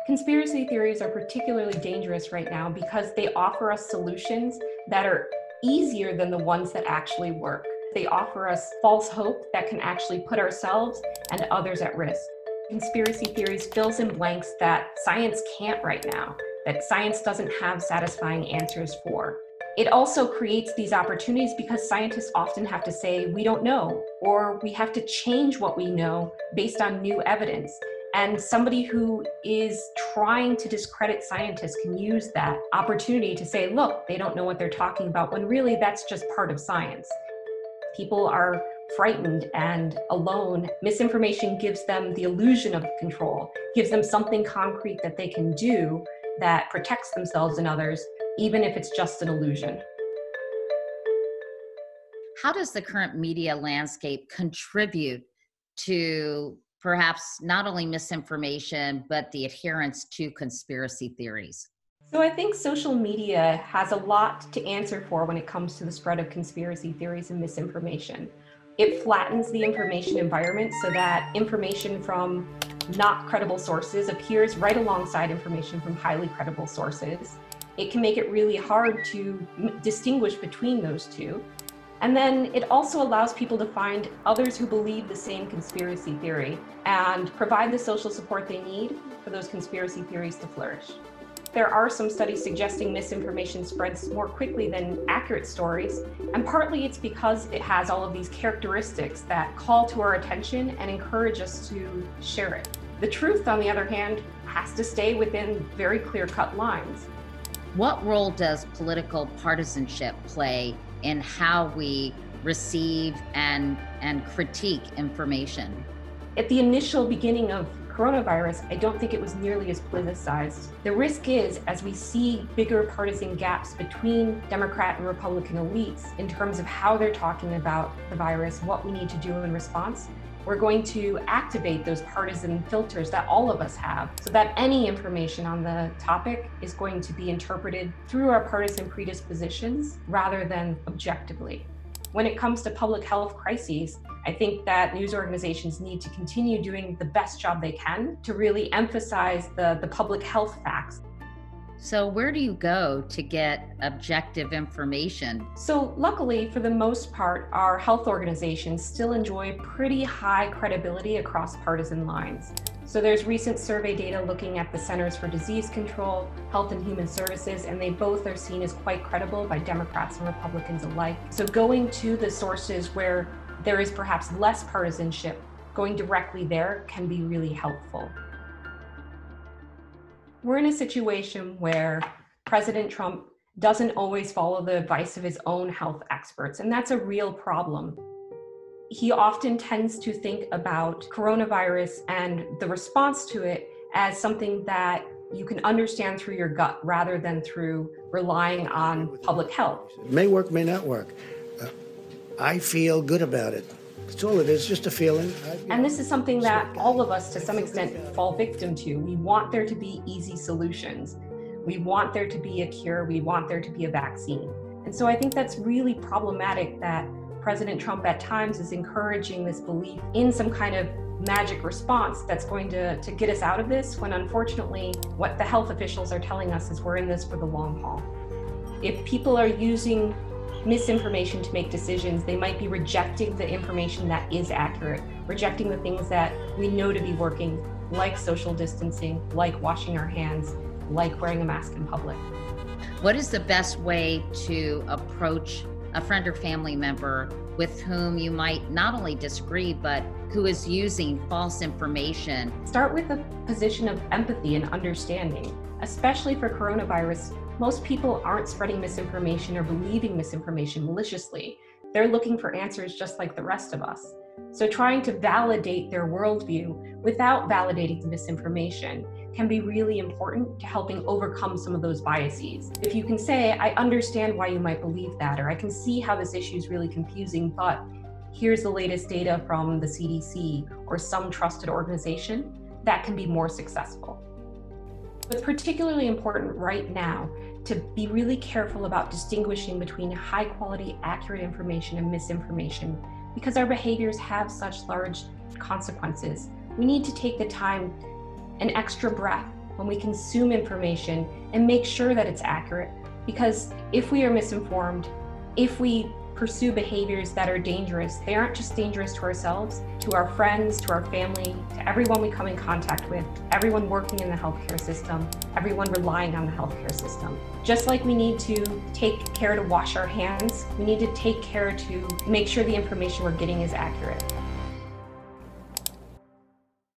Conspiracy theories are particularly dangerous right now because they offer us solutions that are easier than the ones that actually work. They offer us false hope that can actually put ourselves and others at risk. Conspiracy theories fills in blanks that science can't right now, that science doesn't have satisfying answers for. It also creates these opportunities because scientists often have to say, we don't know, or we have to change what we know based on new evidence. And somebody who is trying to discredit scientists can use that opportunity to say, look, they don't know what they're talking about, when really that's just part of science. People are frightened and alone. Misinformation gives them the illusion of control, gives them something concrete that they can do that protects themselves and others, even if it's just an illusion. How does the current media landscape contribute to perhaps not only misinformation, but the adherence to conspiracy theories? So I think social media has a lot to answer for when it comes to the spread of conspiracy theories and misinformation. It flattens the information environment so that information from not credible sources appears right alongside information from highly credible sources. It can make it really hard to distinguish between those two. And then it also allows people to find others who believe the same conspiracy theory and provide the social support they need for those conspiracy theories to flourish. There are some studies suggesting misinformation spreads more quickly than accurate stories, and partly it's because it has all of these characteristics that call to our attention and encourage us to share it. The truth, on the other hand, has to stay within very clear-cut lines. What role does political partisanship play in how we receive and critique information? At the initial beginning of coronavirus, I don't think it was nearly as politicized. The risk is, as we see bigger partisan gaps between Democrat and Republican elites in terms of how they're talking about the virus, what we need to do in response, we're going to activate those partisan filters that all of us have so that any information on the topic is going to be interpreted through our partisan predispositions rather than objectively. When it comes to public health crises, I think that news organizations need to continue doing the best job they can to really emphasize the public health facts. So where do you go to get objective information? So luckily, for the most part, our health organizations still enjoy pretty high credibility across partisan lines. So there's recent survey data looking at the Centers for Disease Control, Health and Human Services, and they both are seen as quite credible by Democrats and Republicans alike. So going to the sources where there is perhaps less partisanship, going directly there can be really helpful. We're in a situation where President Trump doesn't always follow the advice of his own health experts, and that's a real problem. He often tends to think about coronavirus and the response to it as something that you can understand through your gut rather than through relying on public health. It may work, may not work. I feel good about it. That's all it is, just a feeling. And this is something that all of us, to some extent, fall victim to. We want there to be easy solutions. We want there to be a cure. We want there to be a vaccine. And so I think that's really problematic that President Trump at times is encouraging this belief in some kind of magic response that's going to get us out of this, when unfortunately what the health officials are telling us is we're in this for the long haul. If people are using misinformation to make decisions, they might be rejecting the information that is accurate, rejecting the things that we know to be working, like social distancing, like washing our hands, like wearing a mask in public. What is the best way to approach a friend or family member with whom you might not only disagree, but who is using false information? Start with a position of empathy and understanding. Especially for coronavirus, most people aren't spreading misinformation or believing misinformation maliciously. They're looking for answers just like the rest of us. So trying to validate their worldview without validating the misinformation can be really important to helping overcome some of those biases. If you can say, I understand why you might believe that, or I can see how this issue is really confusing, but here's the latest data from the CDC or some trusted organization, that can be more successful. It's particularly important right now to be really careful about distinguishing between high quality, accurate information and misinformation, because our behaviors have such large consequences. We need to take the time, an extra breath, when we consume information and make sure that it's accurate. Because if we are misinformed, if we pursue behaviors that are dangerous, they aren't just dangerous to ourselves, to our friends, to our family, to everyone we come in contact with, everyone working in the healthcare system, everyone relying on the healthcare system. Just like we need to take care to wash our hands, we need to take care to make sure the information we're getting is accurate.